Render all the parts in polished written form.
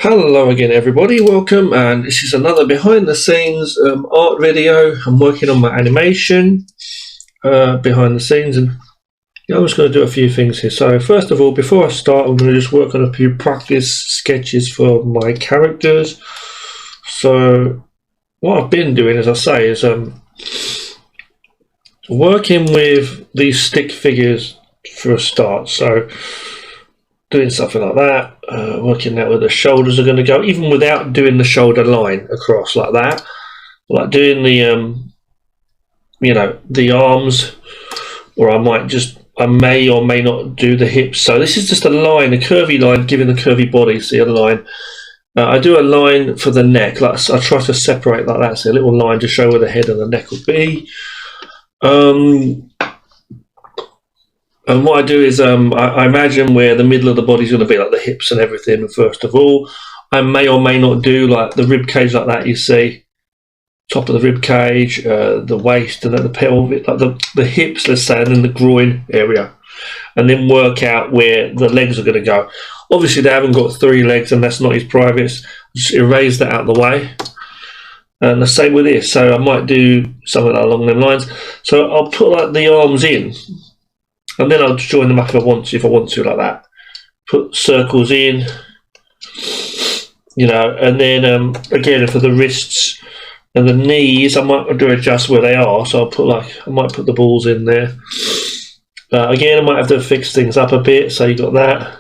Hello again everybody, welcome, and this is another behind the scenes art video. I'm working on my animation behind the scenes, and I'm just going to do a few things here. So first of all, before I start, I'm going to just work on a few practice sketches for my characters. So what I've been doing, as I say, is working with these stick figures for a start. So doing something like that, working out where the shoulders are going to go, even without doing the shoulder line across like that, like doing the the arms, or I may or may not do the hips. So this is just a line, a curvy line, giving the curvy body. See the line. I do a line for the neck. Like I try to separate like that, so a little line to show where the head and the neck will be. And what I do is I imagine where the middle of the body is going to be, like the hips and everything. First of all, I may or may not do like the rib cage like that. You see, top of the rib cage, the waist, and then the pelvic, like the hips, let's say, and then the groin area, and then work out where the legs are going to go. Obviously, they haven't got 3 legs, and that's not his privates. Just erase that out of the way. And the same with this. So I might do something along them lines. So I'll put like the arms in. And then I'll join them up if I want to, like that. Put circles in, and then again for the wrists and the knees, I might do adjust where they are. So I might put the balls in there. Again, I might have to fix things up a bit. So you got that,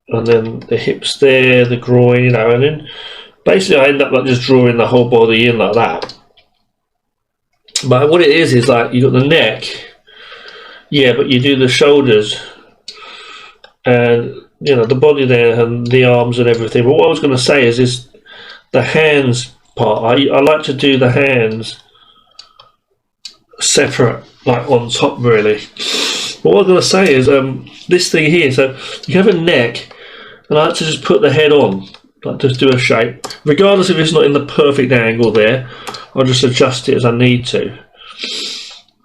and then the hips there, the groin, and then basically I end up like just drawing the whole body in like that. But what it is like you got the neck. Yeah, but you do the shoulders and the body there and the arms and everything. But what I was going to say is the hands part. I like to do the hands separate, like on top, really. But what I'm going to say is this thing here. So you have a neck, and I like to just put the head on, like just do a shape, regardless if it's not in the perfect angle there. I'll just adjust it as I need to.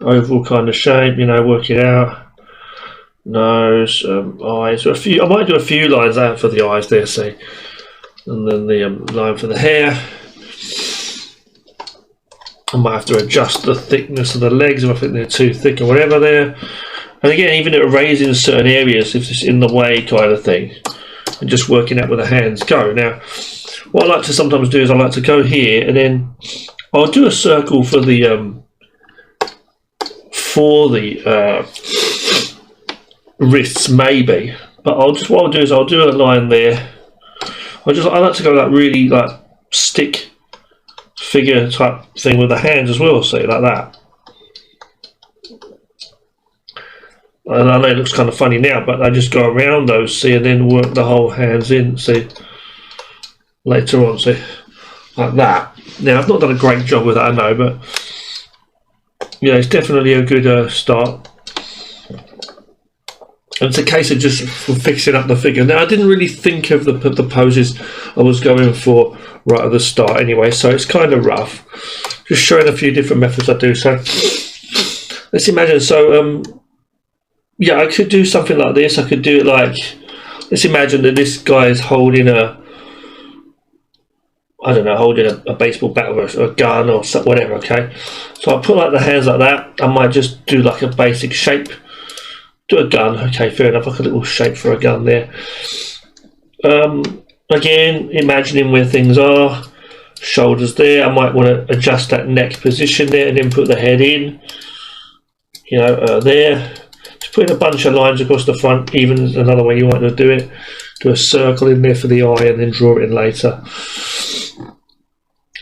Oval kind of shape, work it out. Nose, eyes. I might do a few lines out for the eyes there, see, and then the line for the hair. I might have to adjust the thickness of the legs if I think they're too thick or whatever there. And again, even erasing certain areas if it's in the way, kind of thing, and just working out where the hands go. Now, what I like to sometimes do is I like to go here, and then I'll do a circle for the wrists, maybe, but what I'll do is I'll do a line there. I like to go like really like stick figure type thing with the hands as well, see, like that. And I know it looks kind of funny now, but I just go around those, see, and then work the whole hands in, see, later on, see, like that. Now I've not done a great job with that, I know, but yeah, it's definitely a good start. And it's a case of just fixing up the figure. Now, I didn't really think of the poses I was going for right at the start anyway, so it's kind of rough. Just showing a few different methods I do. So let's imagine, yeah, I could do something like this. I could do it like, let's imagine that this guy is holding holding a baseball bat or a gun or whatever, okay? So I'll put like the hands like that. I might just do like a basic shape. Do a gun, okay, fair enough, like a little shape for a gun there. Again, imagining where things are. Shoulders there. I might want to adjust that neck position there and then put the head in. There. Just putting a bunch of lines across the front, even is another way you want to do it. Do a circle in there for the eye and then draw it in later.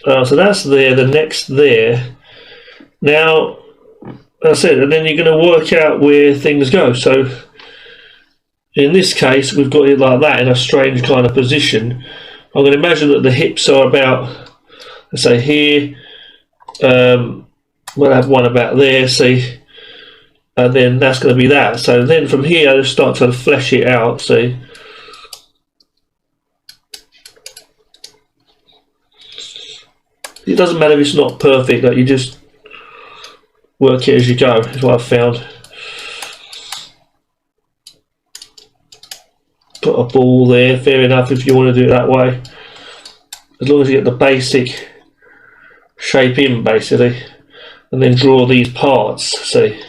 So that's there, the neck's there. Now, that's it, and then you're going to work out where things go. So, in this case, we've got it like that in a strange kind of position. I'm going to imagine that the hips are about, let's say here, we'll have one about there, see, and then that's going to be that. So then from here, I just start to flesh it out, see. It doesn't matter if it's not perfect, like you just work it as you go, is what I've found. put a ball there, fair enough if you want to do it that way. As long as you get the basic shape in, basically, and then draw these parts, see.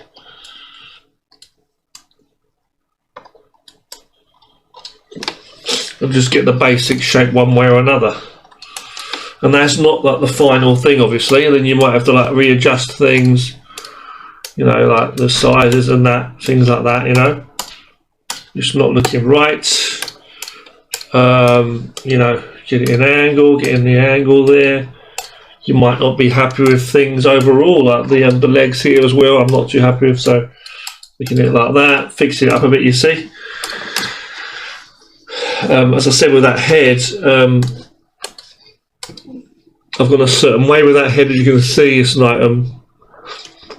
And just get the basic shape one way or another. And that's not like the final thing, obviously, and then you might have to like readjust things, you know, like the sizes and that, things like that, you know. It's not looking right. You know, get it in angle, getting the angle there. You might not be happy with things overall, like the legs here as well, I'm not too happy with, so making it like that, fixing it up a bit, you see. As I said with that head, I've gone a certain way with that head, as you can see, it's like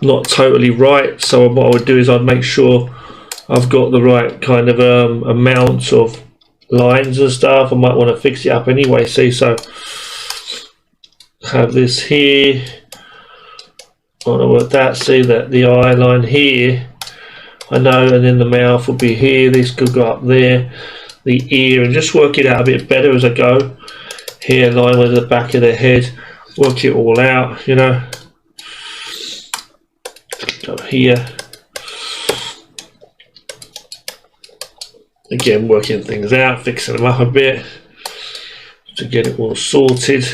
not totally right, so what I would do is I'd make sure I've got the right kind of amount of lines and stuff. I might want to fix it up anyway, see, so have this here, I want to work that, see that the eye line here, I know, and then the mouth will be here, this could go up there, the ear, and just work it out a bit better as I go. Hairline with the back of the head, work it all out, you know. Go here. Again, working things out, fixing them up a bit to get it all sorted.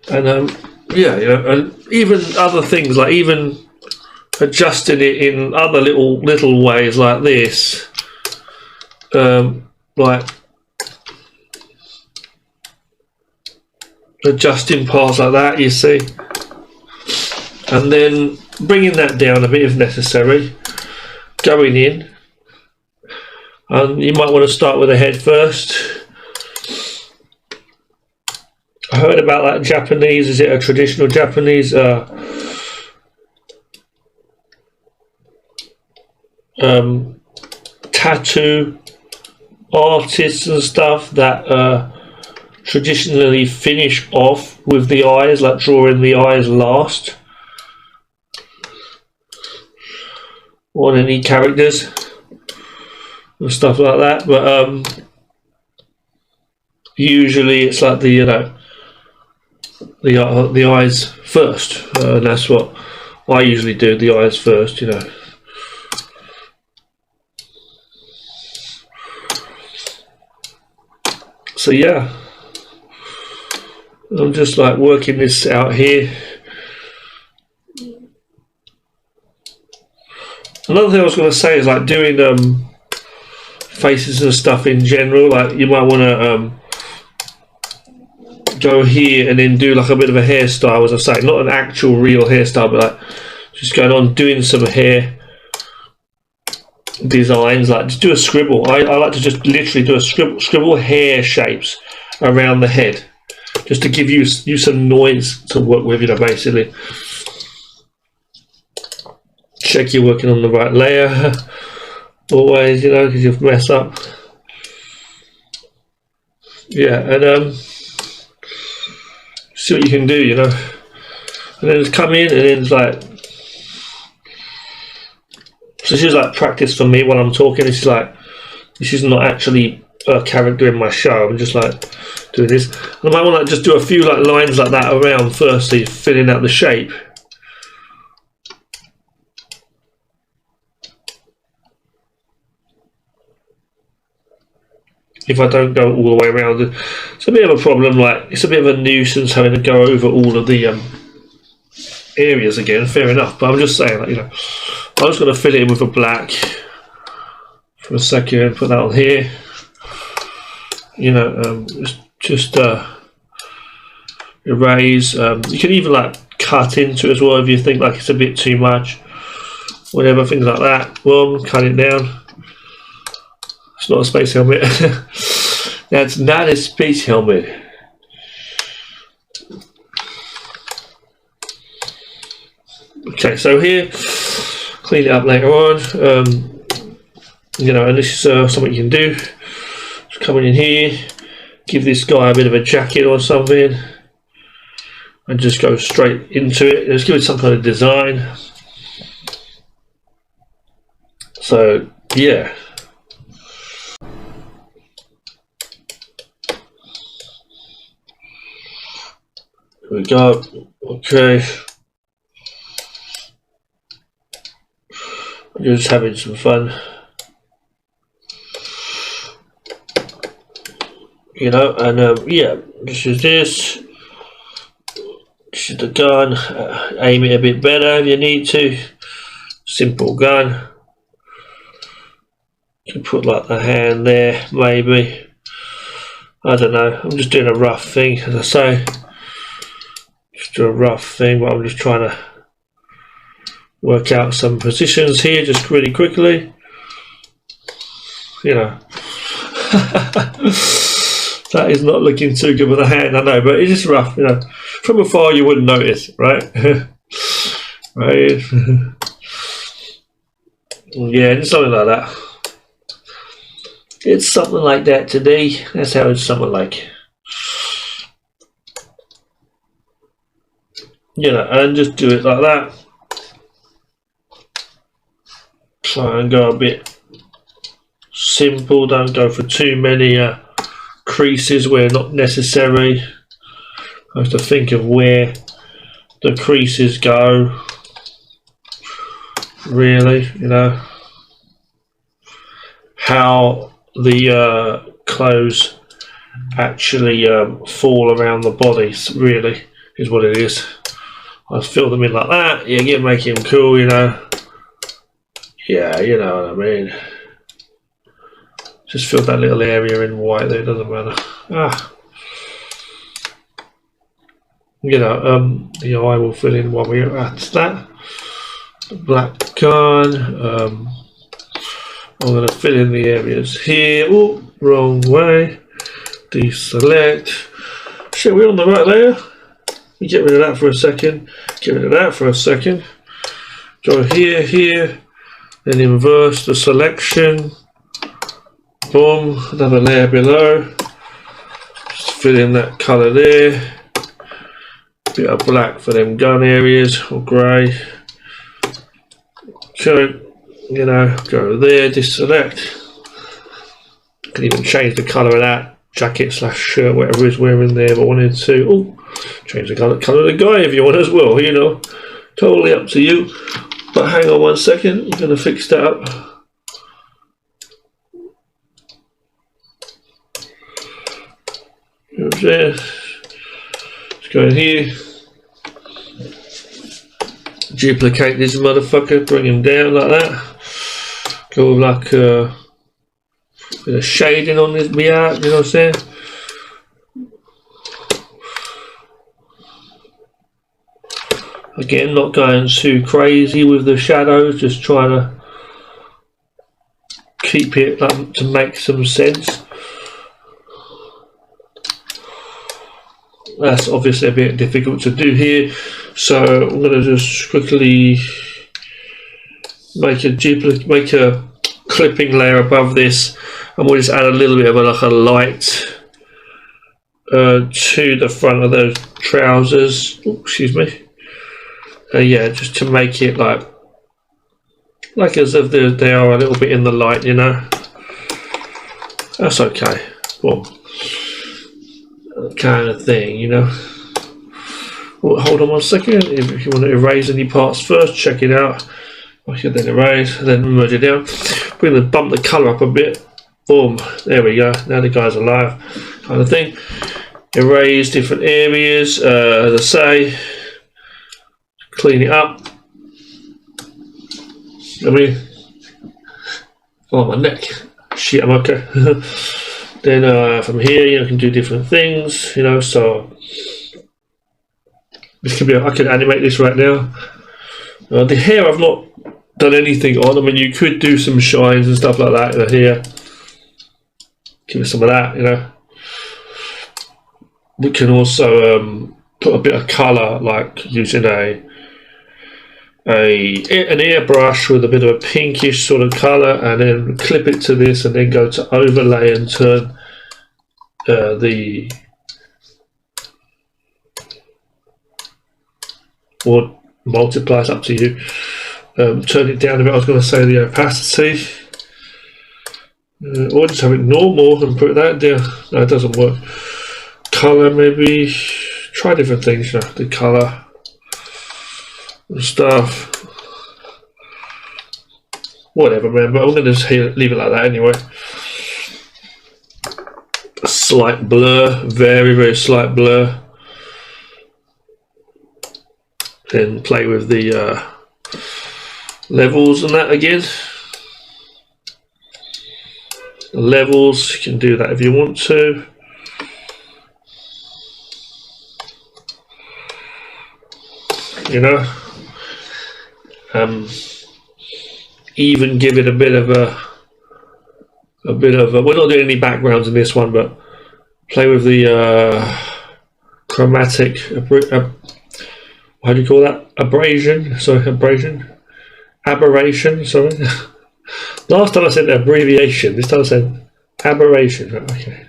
And yeah, you know, and even other things, like even adjusting it in other little ways like this, like adjusting parts like that, you see, and then bringing that down a bit if necessary, going in, and you might want to start with the head first. I heard about that Japanese, is it a traditional Japanese tattoo artists and stuff that traditionally finish off with the eyes, like drawing the eyes last on any characters and stuff like that, but usually it's like the, you know, the eyes first, and that's what I usually do, the eyes first, you know. So yeah, I'm just like working this out here. Another thing I was going to say is like doing faces and stuff in general, like you might want to go here and then do like a bit of a hairstyle, as I say, not an actual real hairstyle, but like just going on doing some hair designs, like just do a scribble. I like to just literally do a scribble hair shapes around the head, just to give you some noise to work with, you know, basically. Check you're working on the right layer always, you know, because you'll mess up. Yeah, and see what you can do, you know, and then just come in and then it's like, so this is like practice for me when I'm talking. This is like, this is not actually a character in my show, I'm just like doing this. And I might want to just do a few like lines like that around first, so you're filling out the shape. If I don't go all the way around, it's a bit of a problem, like it's a bit of a nuisance having to go over all of the areas again, fair enough, but I'm just saying, like, you know, I'm just going to fill it in with a black for a second and put that on here, you know, just erase. You can even like cut into it as well if you think like it's a bit too much, whatever, things like that. Well, cut it down. It's not a space helmet. That's not a space helmet. Okay, so here, clean it up later on. You know, and this is something you can do. Just come in here, give this guy a bit of a jacket or something, and just go straight into it. Just give it some kind of design. So, yeah. we go. Okay. Just having some fun. You know, and yeah, this is this. This is the gun. Aim it a bit better if you need to. Simple gun. You can put like the hand there, maybe. I don't know. I'm just doing a rough thing, as I say. Just do a rough thing, but I'm just trying to work out some positions here, just really quickly. You know. That is not looking too good with the hand, I know, but it's just rough, you know. From afar you wouldn't notice, right? Right. Yeah, just something like that. It's something like that today. That's how it's something like. You know, and just do it like that. Try and go a bit simple, don't go for too many creases where not necessary. I have to think of where the creases go, really, you know, how the clothes actually fall around the bodies, really, is what it is. I fill them in like that, yeah, make them cool, you know. Yeah, you know what I mean. Just fill that little area in white there, it doesn't matter. You know, the eye will fill in while we're at that. The black gun. I'm going to fill in the areas here. Oh, wrong way. Deselect. Shit, we're on the right layer. We get rid of that for a second. Get rid of that for a second. Go here, here. Then inverse the selection. Boom. Another layer below. Just fill in that colour there. Bit of black for them gun areas, or grey. So, you know, go there, deselect. Can even change the colour of that jacket slash shirt, whatever he's wearing there if I wanted to. Oh, change the colour of the guy if you want as well, you know. Totally up to you. But hang on 1 second, I'm going to fix that up. There. Let's go in here. Duplicate this motherfucker, bring him down like that. Go like a bit of shading on this beard, you know what I'm saying? Again, not going too crazy with the shadows, just trying to keep it like, to make some sense. That's obviously a bit difficult to do here, so I'm going to just quickly make a clipping layer above this, and we'll just add a little bit of like a light to the front of those trousers. Ooh, excuse me. Yeah, just to make it like as if they are a little bit in the light, you know. That's okay. Well, kind of thing, you know. Well, hold on 1 second. If you want to erase any parts first, check it out. Okay, then erase, then merge it down. We're going to bump the colour up a bit. Boom, there we go. Now the guy's alive, kind of thing. Erase different areas, as I say. Clean it up. I mean, oh, my neck. Shit, I'm okay. Then from here, you know, I can do different things, you know. So this could be. I can animate this right now. The hair, I've not done anything on. I mean, you could do some shines and stuff like that in the hair. Give it some of that, you know. We can also put a bit of colour, like using an airbrush with a bit of a pinkish sort of colour, and then clip it to this, and then go to overlay and turn or multiply, it's up to you. Turn it down a bit. I was going to say the opacity, or just have it normal and put that down. No, it doesn't work. Colour, maybe try try different things, you know, the colour and stuff. Whatever, man, but I'm going to just leave it like that anyway. A slight blur, very, very slight blur. Then play with the levels and that again. The levels, you can do that if you want to. You know, even give it a bit of a we're not doing any backgrounds in this one, but play with the chromatic, how do you call that? Aberration, sorry. Last time I said abbreviation, this time I said aberration. Okay.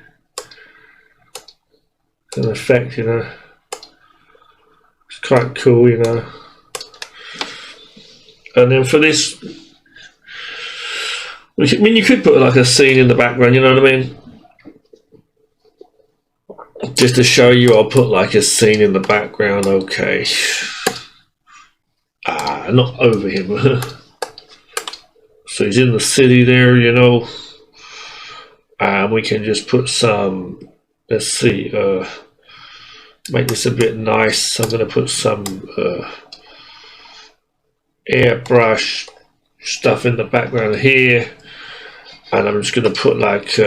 It's an effect, you know. It's quite cool, you know. And then for this, I mean, you could put like a scene in the background, you know what I mean? Just to show you, I'll put like a scene in the background, okay. Not over him. So he's in the city there, you know. We can just put some, let's see, make this a bit nice. I'm going to put some airbrush stuff in the background here. And I'm just going to put like,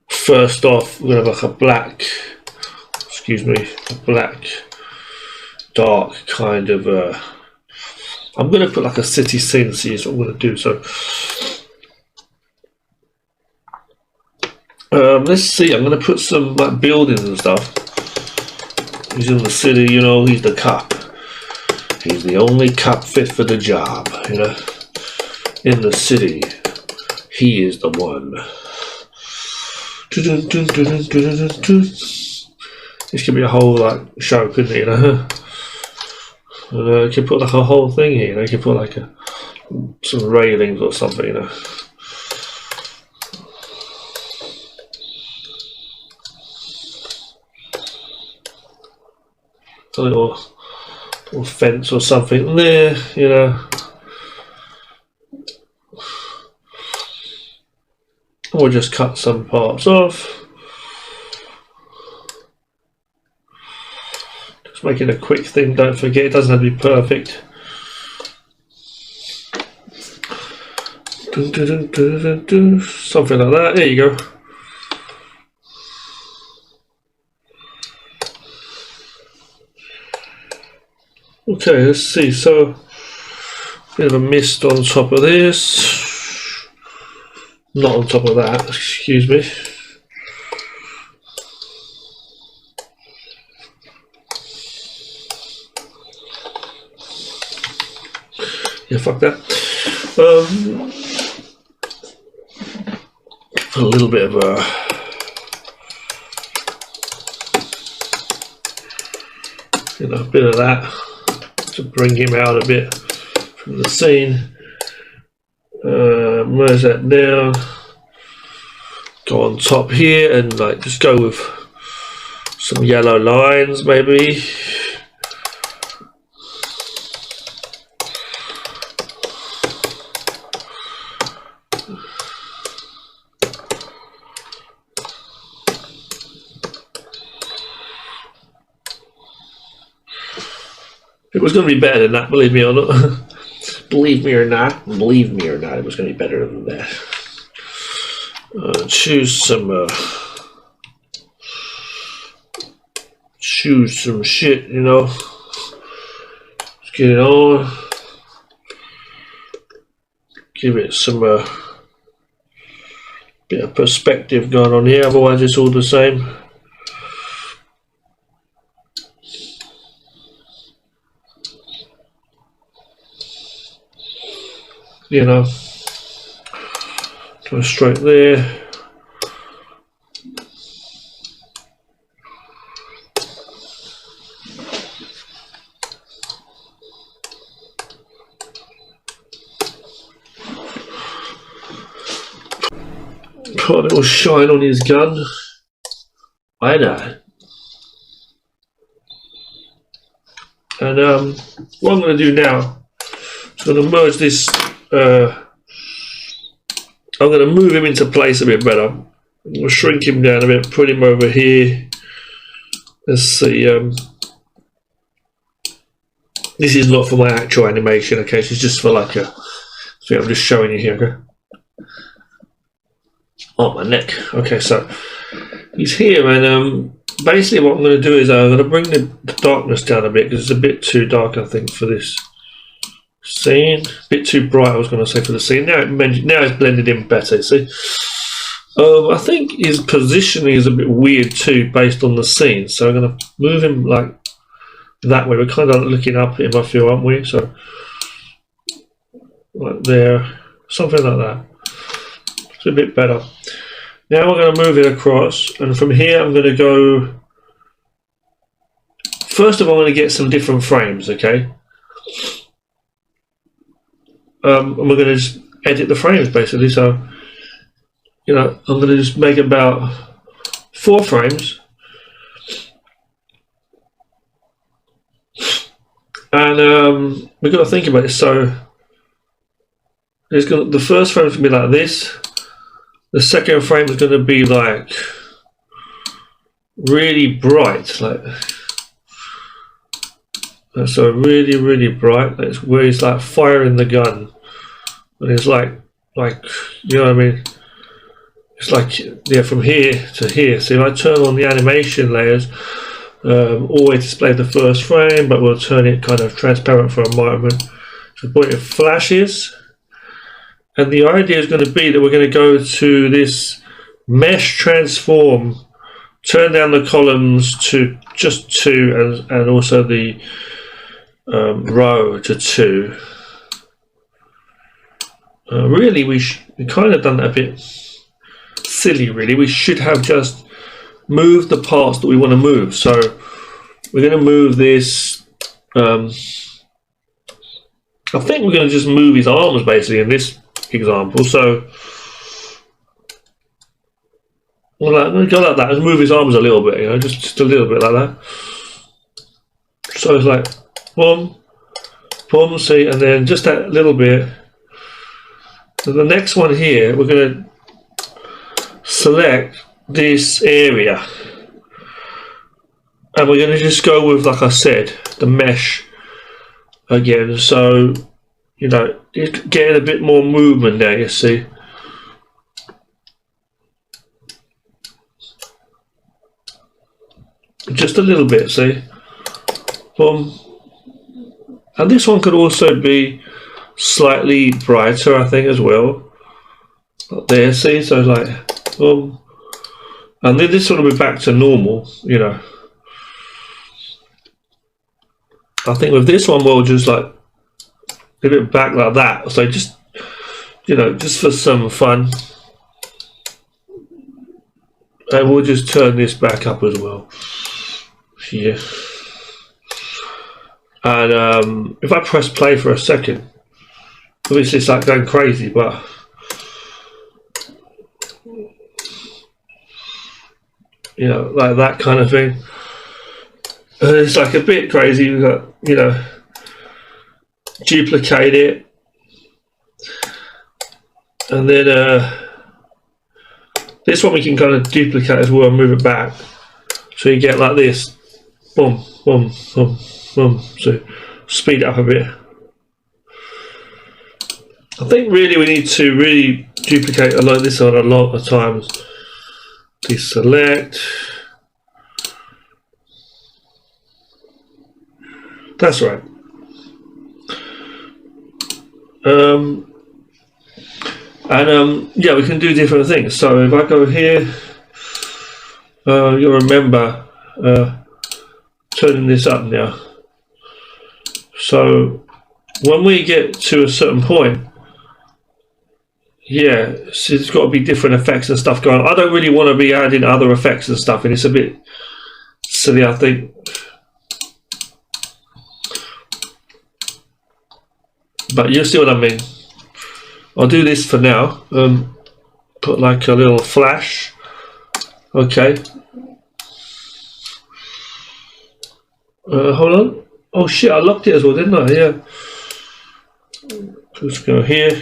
first off, we're going to have like a black, excuse me, a black, dark kind of, I'm going to put like a city scene, see is what I'm going to do. So, let's see, I'm going to put some like buildings and stuff. He's in the city, you know, he's the cop. He's the only cop fit for the job, you know. In the city, he is the one. This could be a whole like show, couldn't it? You know, and, you could put like a whole thing here. You know, you could put like some railings or something. You know, a little fence or something there. You know. Or just cut some parts off. Just making a quick thing, don't forget, it doesn't have to be perfect. Something like that, there you go. Okay, let's see, so, bit of a mist on top of this. Not on top of that, excuse me. Yeah, fuck that. A little bit of a bit of that to bring him out a bit from the scene. Merge that down, go on top here and like just go with some yellow lines maybe. It was going to be better than that, believe me or not. Believe me or not, it was going to be better than that. Choose some shit, you know. Let's get it on. Give it some bit of perspective going on here, otherwise it's all the same. You know, go straight there. Put a little shine on his gun. Why not? And what I'm going to do now is I'm going to merge this. I'm going to move him into place a bit better. I'm going to shrink him down a bit, put him over here. Let's see. This is not for my actual animation, okay? It's just for like a. So I'm just showing you here, okay? Oh, my neck. Okay, so he's here, and basically what I'm going to do is I'm going to bring the darkness down a bit because it's a bit too dark, I think, for this scene. A bit too bright, I was going to say, for the scene. Now it's blended in better, see? I think his positioning is a bit weird too, based on the scene. So I'm going to move him like that way. We're kind of looking up at him, I feel, aren't we? So like there, something like that. It's a bit better. Now we're going to move it across, and from here I'm going to go. First of all, I'm going to get some different frames, okay? And we're going to just edit the frames basically. So, you know, I'm going to just make about 4 frames, and we've got to think about this. So, the first frame is going to be like this. The second frame is going to be like really bright, like so really, really bright. That's where it's like firing the gun, and it's like you know what I mean. It's like, yeah, from here to here. So if I turn on the animation layers, always display the first frame, but we'll turn it kind of transparent for a moment. So the point it flashes. And the idea is going to be that we're going to go to this mesh transform, turn down the columns to just 2, and also the row to 2. Really, we kind of done that a bit silly, really. We should have just moved the parts that we want to move. So we're going to move this. I think we're going to just move his arms basically in this example. So well, I'm going to go like that. Let's move his arms a little bit, you know, just a little bit like that. So it's like boom, boom, see, and then just that little bit. So the next one here, we're going to select this area, and we're going to just go with, like I said, the mesh again. So, you know, you're getting a bit more movement there, you see. Just a little bit, see. Boom. And this one could also be slightly brighter, I think, as well. There, see. So like, boom. And then this one will be back to normal, you know. I think with this one, we'll just like a bit back like that. So just, you know, just for some fun. And we'll just turn this back up as well. Yeah. And if I press play for a second, obviously it's like going crazy, but you know, like that kind of thing. It's like a bit crazy. We've got, you know, duplicate it, and then this one we can kind of duplicate as well and move it back, so you get like this, boom, boom, boom, boom. So speed it up a bit. I think really we need to really duplicate this on a lot of times. Deselect. That's right. Yeah, we can do different things. So if I go here, you'll remember turning this up now. So when we get to a certain point, yeah, so it's got to be different effects and stuff going on. I don't really want to be adding other effects and stuff, and it's a bit silly, I think. But you'll see what I mean. I'll do this for now. Put like a little flash. Okay. Hold on. Oh shit, I locked it as well, didn't I? Yeah. Let's go here.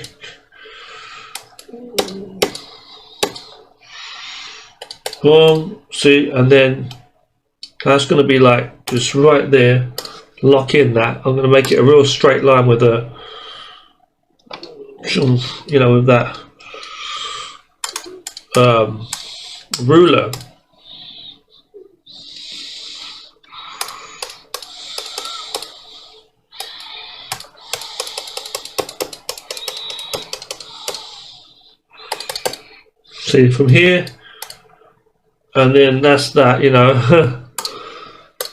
See, and then that's going to be like just right there. Lock in that. I'm going to make it a real straight line with a, you know, with that ruler. See, from here, and then that's that, you know.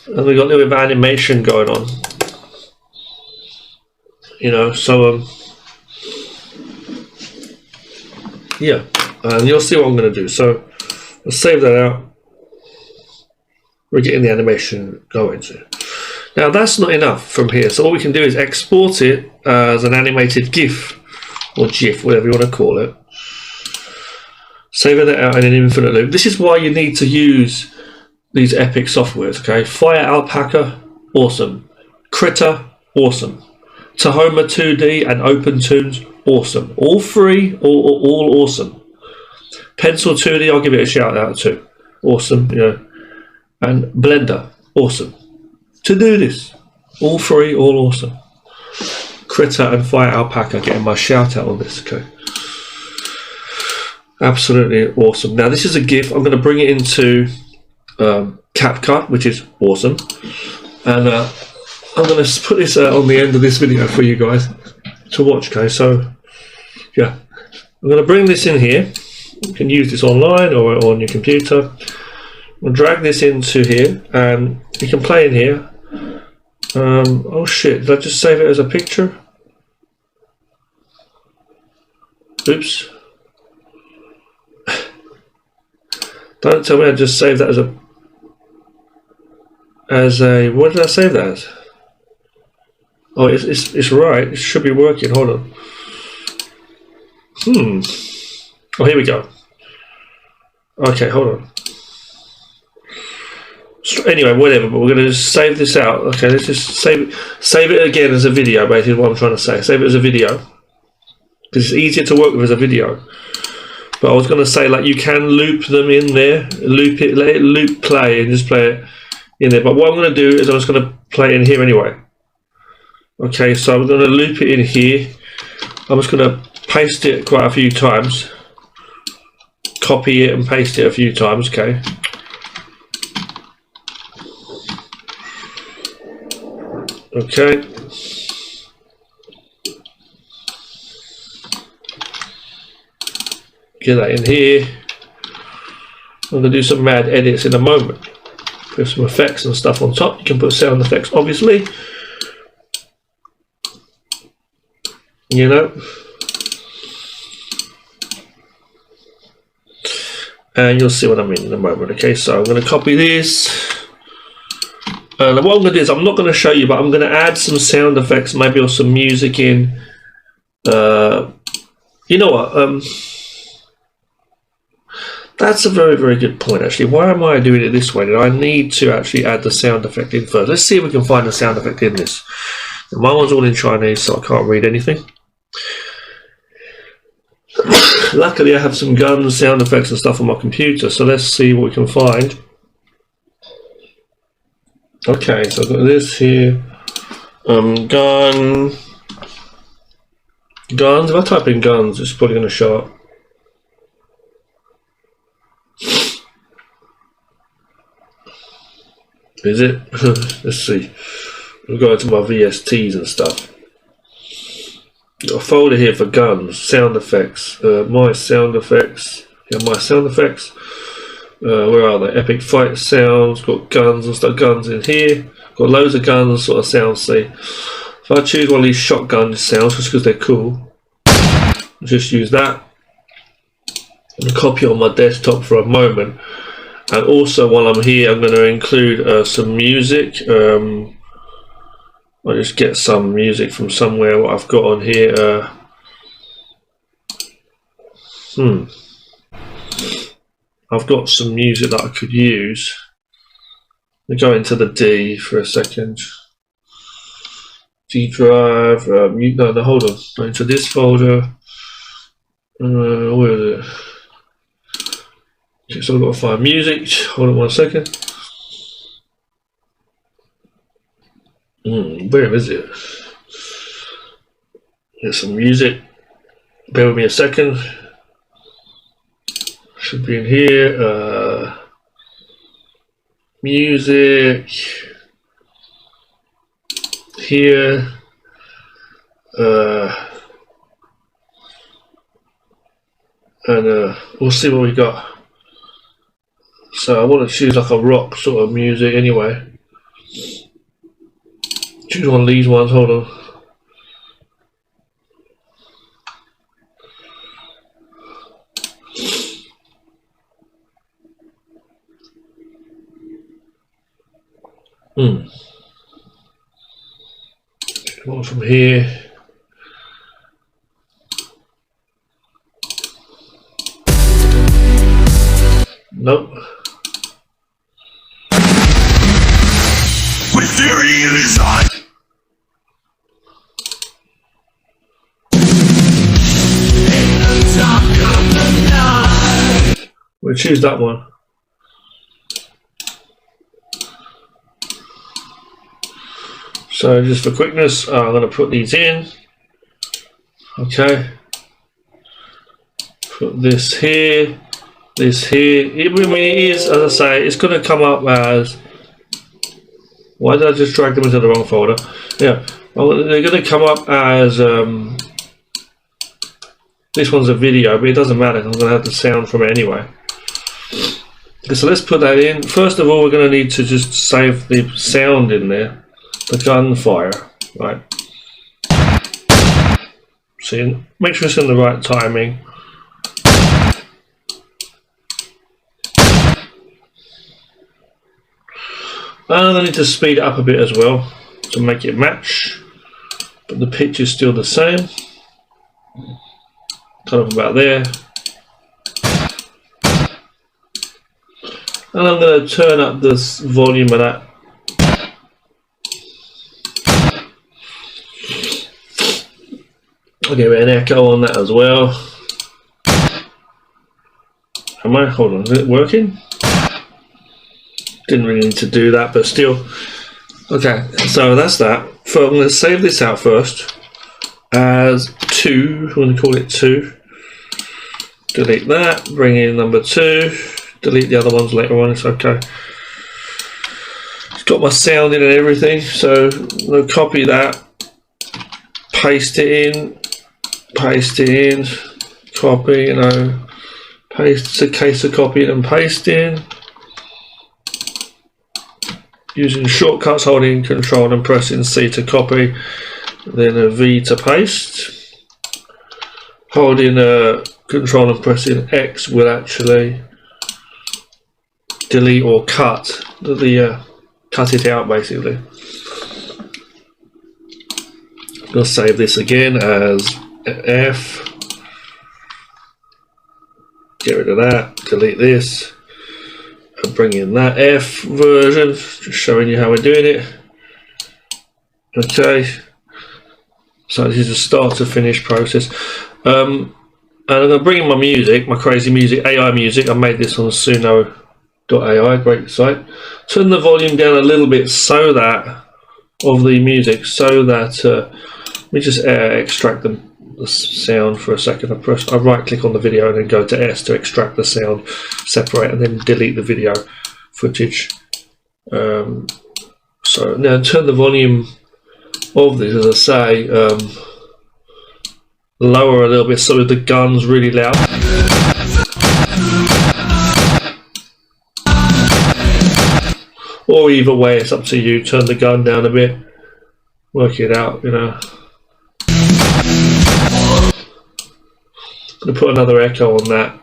And we got a little bit of animation going on, you know. So yeah, and you'll see what I'm going to do. So let's save that out. We're getting the animation going. Now that's not enough from here. So what we can do is export it as an animated GIF or GIF, whatever you want to call it. Save that out in an infinite loop. This is why you need to use these epic softwares, okay? Fire Alpaca, awesome. Krita, awesome. Tahoma 2D and OpenToonz, awesome. All free, all awesome. Pencil 2D, I'll give it a shout out to. Awesome, you know. And Blender, awesome. To do this, all free, all awesome. Krita and Fire Alpaca getting my shout out on this, okay? Absolutely awesome. Now this is a GIF. I'm going to bring it into CapCut, which is awesome, and I'm going to put this on the end of this video for you guys to watch. Okay, so yeah, I'm going to bring this in here. You can use this online or on your computer. We'll drag this into here, and you can play in here. Oh shit! Did I just save it as a picture? Oops. Don't tell me I just saved that as a what did I save that as? Oh, it's right. It should be working. Hold on. Oh, here we go. Okay, hold on. Anyway, whatever. But we're going to just save this out. Okay, let's just save it again as a video. Basically, what I'm trying to say. Save it as a video because it's easier to work with as a video. But I was going to say, like, you can loop them in there, loop it, let it loop play, and just play it in there. But what I'm going to do is I'm just going to play it in here anyway. Okay, so I'm going to loop it in here. I'm just going to paste it quite a few times, copy it and paste it a few times. Okay. Okay. Get that in here. I'm going to do some mad edits in a moment. Put some effects and stuff on top. You can put sound effects, obviously. You know. And you'll see what I mean in a moment. Okay, so I'm going to copy this. And what I'm going to do is I'm not going to show you, but I'm going to add some sound effects, maybe, or some music in. You know what? That's a very, very good point, actually. Why am I doing it this way? I need to actually add the sound effect in first. Let's see if we can find the sound effect in this. Now, my one's all in Chinese, so I can't read anything. Luckily, I have some guns, sound effects and stuff on my computer, so let's see what we can find. Okay, so I've got this here. Guns. If I type in guns, it's probably going to show up. Is it? Let's see. We'll go into my VSTs and stuff. Got a folder here for guns, sound effects, my sound effects. Yeah, my sound effects. Where are they? Epic fight sounds. Got guns and stuff. Guns in here. Got loads of guns sort of sounds. See, if I choose one of these shotgun sounds, just because they're cool, I'll just use that and copy it on my desktop for a moment. And also, while I'm here, I'm going to include some music. I'll just get some music from somewhere. What I've got on here. I've got some music that I could use. Let me go into the D for a second. D drive, no, hold on, go into this folder. Where is it? Okay, so I've got to find music. Hold on 1 second. Where is it? There's some music. Bear with me a second. Should be in here. Music. Here. And we'll see what we got. So I want to choose like a rock sort of music anyway. Choose one of these ones, hold on. One from here. Nope. With fury in his eyes. We'll choose that one. So just for quickness, I'm going to put these in. Okay. Put this here. This here. I mean, it is, as I say, it's going to come up as. Why did I just drag them into the wrong folder? Yeah. Well, they're going to come up as. This one's a video, but it doesn't matter. I'm going to have the sound from it anyway. Okay, so let's put that in. First of all, we're going to need to just save the sound in there. The gunfire, right? So make sure it's in the right timing. And I need to speed it up a bit as well to make it match, but the pitch is still the same. Kind of about there. And I'm going to turn up this volume of that. I'll give it an echo on that as well. Hold on, is it working? Didn't really need to do that, but still. Okay, so that's that. So I'm going to save this out first as 2. I'm going to call it 2. Delete that, bring in number 2. Delete the other ones later on, it's okay. It's got my sound in and everything, so I'm going to copy that, paste it in, copy, you know, paste. It's a case of copying and pasting. Using shortcuts, holding Control and pressing C to copy, then a V to paste. Holding Control and pressing X will actually delete or cut cut it out basically. I'm going to save this again as F. Get rid of that. Delete this. And bring in that F version. Just showing you how we're doing it. Okay. So this is a start to finish process. And I'm going to bring in my music, my crazy music, AI music. I made this on Suno.ai, great site. Turn the volume down a little bit so that of the music, so that let me just extract the sound for a second. I right click on the video and then go to S to extract the sound, separate, and then delete the video footage. So now turn the volume of this, as I say, lower a little bit so the gun's really loud. Or either way, it's up to you. Turn the gun down a bit, work it out, you know. I'm going to put another echo on that.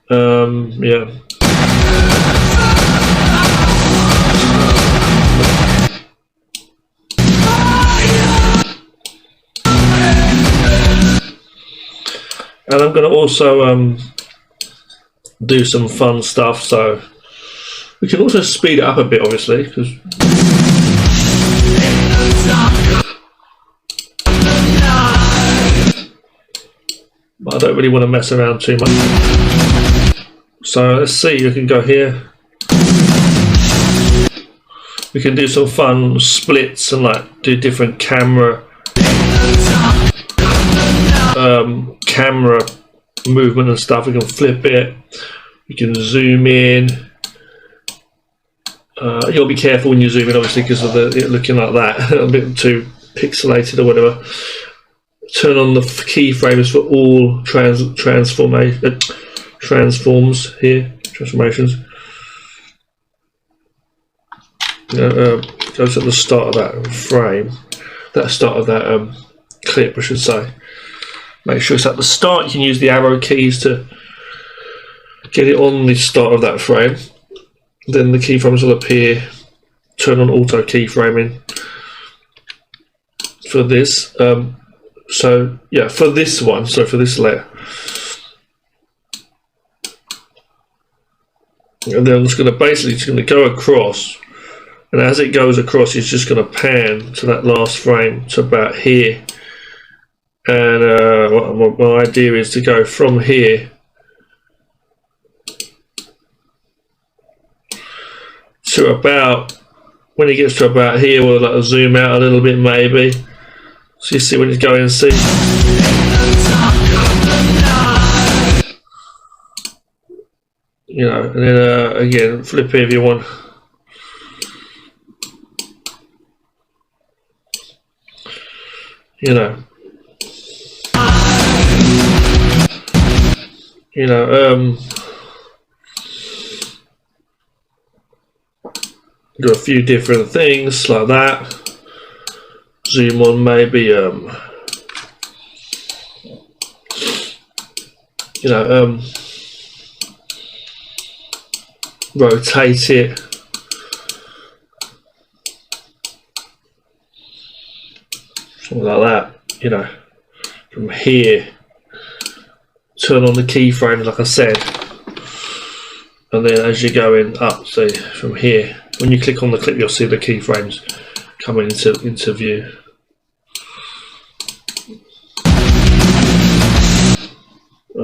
Yeah. And I'm going to also do some fun stuff, so we can also speed it up a bit, obviously, because I don't really want to mess around too much. So let's see, you can go here. We can do some fun splits and like do different camera movement and stuff. We can flip it. We can zoom in. You'll be careful when you zoom in, obviously, because of it looking like that, a bit too pixelated or whatever. Turn on the keyframes for all transforms here, transformations. Goes at the start of that frame, start of that clip, I should say. Make sure it's at the start. You can use the arrow keys to get it on the start of that frame. Then the keyframes will appear. Turn on auto keyframing for this. So yeah, for this one, so for this layer. And then I'm just going to basically go across, and as it goes across, it's just going to pan to that last frame to about here. And my idea is to go from here to about, when it gets to about here, we'll like zoom out a little bit maybe, so you see when it's going, see. You know, and then again, flip here if you want. You know, do a few different things like that. Zoom on maybe, rotate it. Something like that, you know, from here. Turn on the keyframe, like I said, and then as you're going up, see, from here, when you click on the clip, you'll see the keyframes coming into view.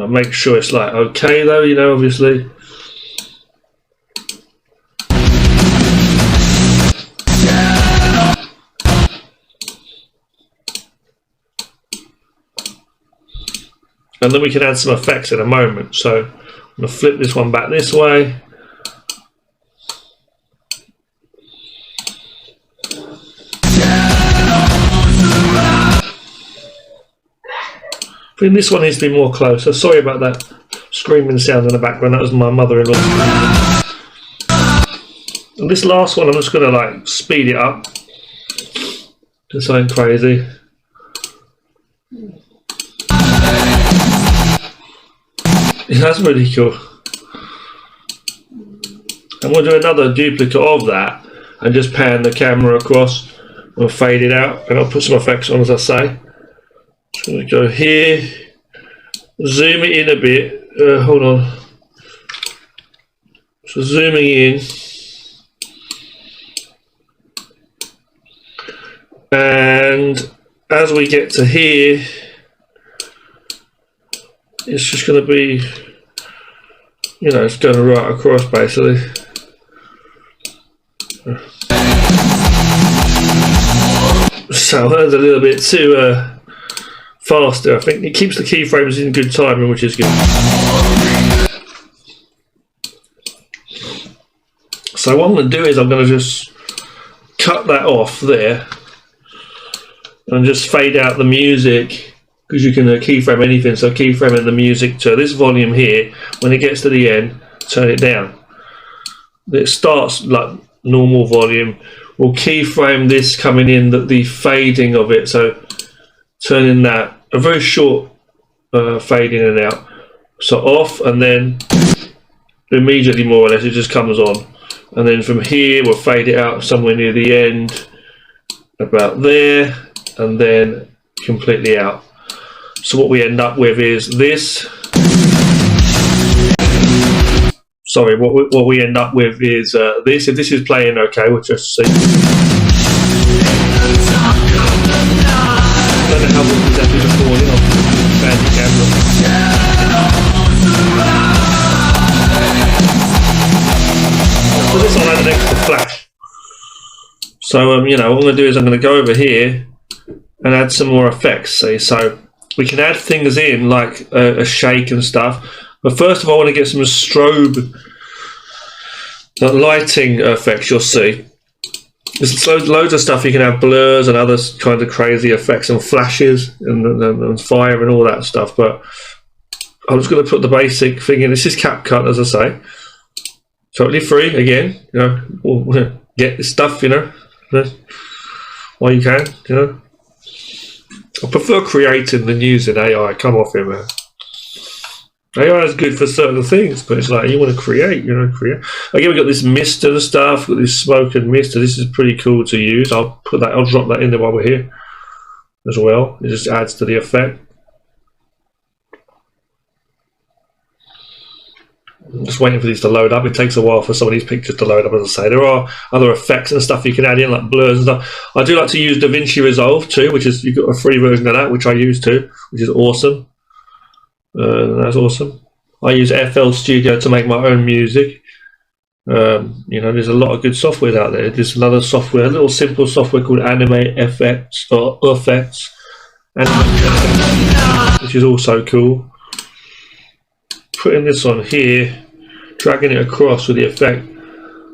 Make sure it's like okay though, you know, obviously. And then we can add some effects in a moment. So I'm going to flip this one back this way. I think this one needs to be more closer. Sorry about that screaming sound in the background. That was my mother-in-law. And this last one, I'm just going to like speed it up to something crazy. That's really cool. And we'll do another duplicate of that and just pan the camera across and fade it out, and I'll put some effects on, as I say. Just going to go here, zoom it in a bit. Hold on. So zooming in, and as we get to here, it's just going to be, you know, it's going right across basically. So that was a little bit too faster. I think it keeps the keyframes in good timing, which is good. So what I'm going to do is I'm going to just cut that off there and just fade out the music, because you can keyframe anything. So keyframing the music to this volume here. When it gets to the end, turn it down. It starts like normal volume. We'll keyframe this coming in, the fading of it. So turning that, a very short fade in and out. So off, and then immediately more or less it just comes on. And then from here we'll fade it out somewhere near the end, about there, and then completely out. So what we end up with is this. Sorry, what we end up with is this. If this is playing okay, we'll just see. I don't know how much is actually recording on the camera. So you know, what I'm going to do is I'm going to go over here and add some more effects. See, so we can add things in like a shake and stuff. But first of all, I want to get some strobe lighting effects. You'll see. There's loads of stuff you can have, blurs and other kind of crazy effects and flashes and fire and all that stuff. But I'm just going to put the basic thing in. This is CapCut, as I say, totally free. Again, you know, we'll get this stuff, you know, while you can, you know. I prefer creating than using AI. Come off here, man. AI is good for certain things, but it's like you want to create, you know, create. Again, we've got this mist and stuff, got this smoke and mist. This is pretty cool to use. I'll drop that in there while we're here as well. It just adds to the effect. I'm just waiting for these to load up. It takes a while for some of these pictures to load up, as I say. There are other effects and stuff you can add in, like blurs and stuff. I do like to use DaVinci Resolve too, which is, you've got a free version of that, which I use too, which is awesome. That's awesome. I use FL Studio to make my own music. You know, there's a lot of good software out there. There's another software, a little simple software called Anime FX or Effects, which is also cool. Putting this on here, dragging it across with the effect,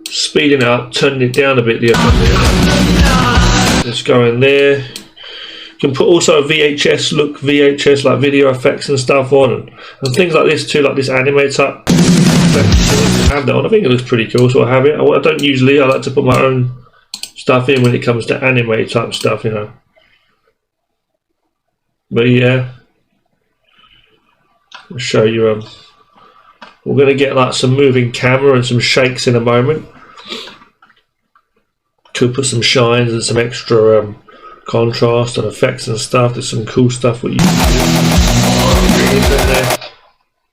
speeding it up, turning it down a bit. The effect. Let's go in there. You can put also a VHS look, VHS like video effects and stuff on, and things like this too, like this anime type. I have that on. I think it looks pretty cool, so I have it. I don't usually. I like to put my own stuff in when it comes to anime type stuff, you know. But yeah, I'll show you. We're going to get like some moving camera and some shakes in a moment. Could put some shines and some extra contrast and effects and stuff. There's some cool stuff what you can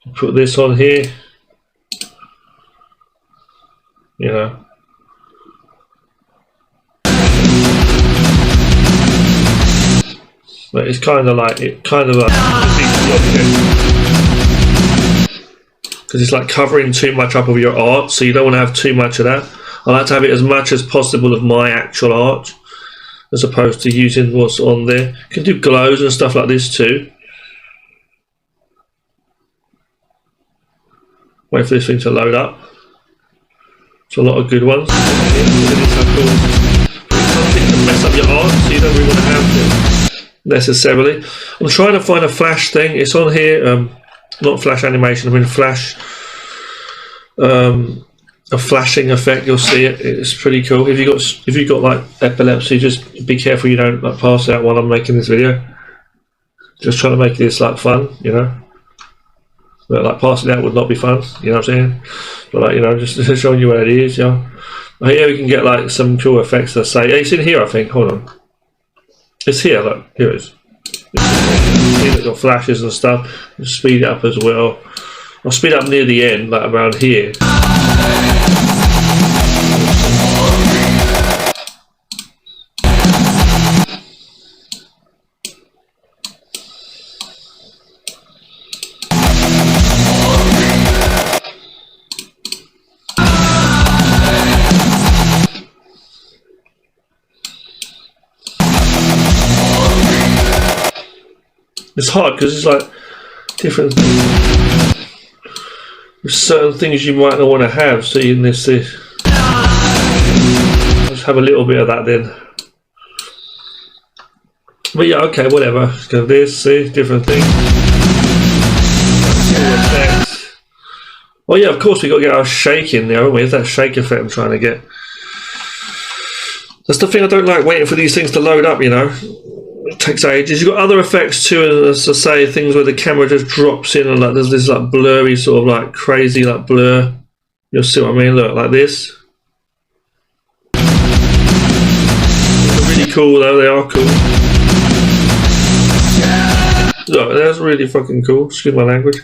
do. Put this on here. You know. But it's kind of like because it's like covering too much up of your art, so you don't want to have too much of that. I like to have it as much as possible of my actual art, as opposed to using what's on there. You can do glows and stuff like this too. Wait for this thing to load up. It's a lot of good ones. Something to mess up your art, so you don't really want to have it necessarily. I'm trying to find a flash thing. It's on here. Not flash animation, I mean flash, a flashing effect. You'll see it. It's pretty cool. If you got like epilepsy, just be careful you don't like pass out while I'm making this video. Just trying to make this like fun, you know. But like passing out would not be fun, you know what I'm saying? But like, you know, just showing you where it is, yeah. But here we can get like some cool effects. I say it's in here, I think. Hold on, it's here. Look, here it is. It's got flashes and stuff. Just speed it up as well. I'll speed up near the end, like around here. It's hard because it's like different things. There's certain things you might not want to have. So in this, let's have a little bit of that then. But yeah, okay, whatever. Let's go this, see, different things. Oh yeah, of course we got to get our shake in there, haven't we? It's that shake effect I'm trying to get. That's the thing I don't like, waiting for these things to load up, you know. It takes ages. You've got other effects too, and as I say, things where the camera just drops in and like there's this like blurry sort of like crazy like blur. You'll see what I mean. Look, like this. They're really cool though. They are cool. Look, that's really fucking cool. Excuse my language.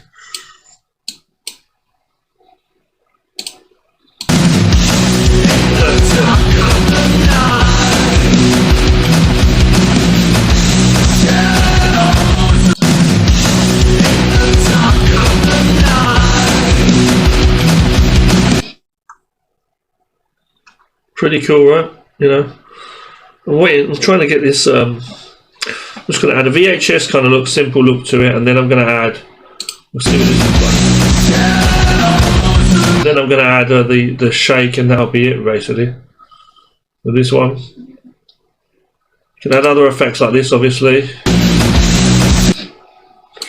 Pretty cool, right? You know. I'm trying to get this. I'm just going to add a VHS kind of look, simple look to it, and then I'm going to add. We'll see what this is like. Then I'm going to add the shake, and that'll be it basically. With this one, you can add other effects like this, obviously.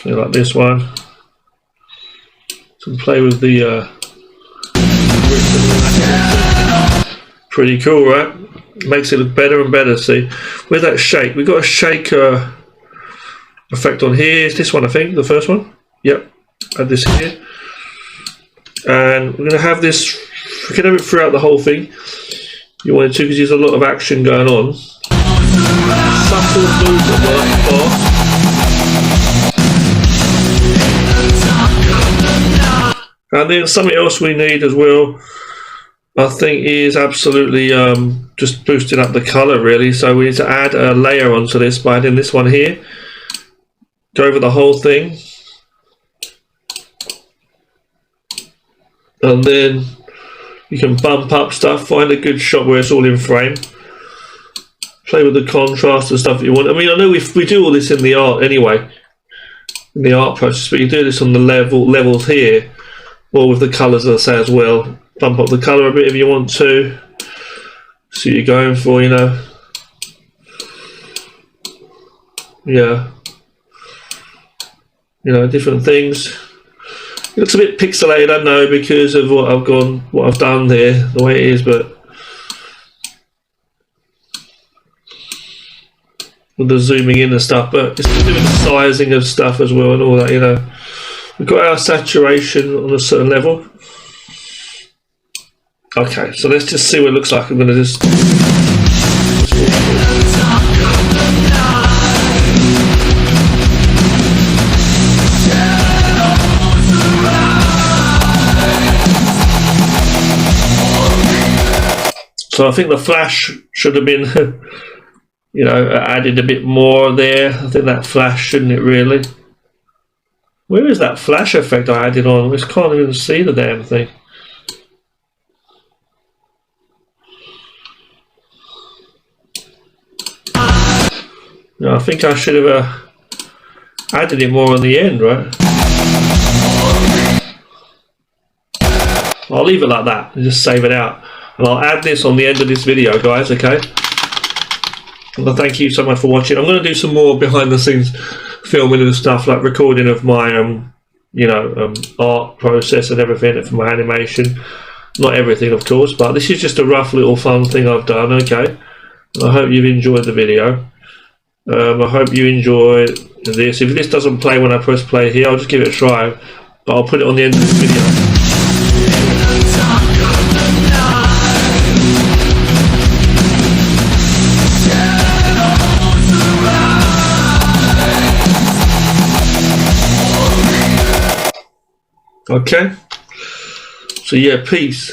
Like this one. So play with the. Pretty cool, right? Makes it look better and better. See, with that shake, we've got a shake effect on here. Is this one, I think, the first one? Yep. Add this here, and we're going to have this. We can have it throughout the whole thing. You wanted to, because there's a lot of action going on. Subtle movement fast. And then something else we need as well, I think, is absolutely just boosting up the colour really. So we need to add a layer onto this by adding this one here. Go over the whole thing. And then you can bump up stuff, find a good shot where it's all in frame. Play with the contrast and stuff that you want. I mean, I know we do all this in the art anyway, in the art process, but you do this on the levels here, or with the colours, as I say, as well. Bump up the colour a bit if you want to. See what you're going for, you know. Yeah. You know, different things. It looks a bit pixelated, I know, because of what I've done there, the way it is, but with the zooming in and stuff, but it's to do with the sizing of stuff as well and all that, you know. We've got our saturation on a certain level. Okay, so let's just see what it looks like. I'm going to just... So I think the flash should have been, you know, added a bit more there. I think that flash, shouldn't it really? Where is that flash effect I added on? I just can't even see the damn thing. No, I think I should have added it more on the end, right? I'll leave it like that and just save it out. And I'll add this on the end of this video, guys, okay? Well, thank you so much for watching. I'm going to do some more behind the scenes filming and stuff, like recording of my you know, art process and everything for my animation. Not everything, of course, but this is just a rough little fun thing I've done, okay? And I hope you've enjoyed the video. I hope you enjoy this. If this doesn't play when I press play here, I'll just give it a try, but I'll put it on the end of this video. Okay, so yeah, peace.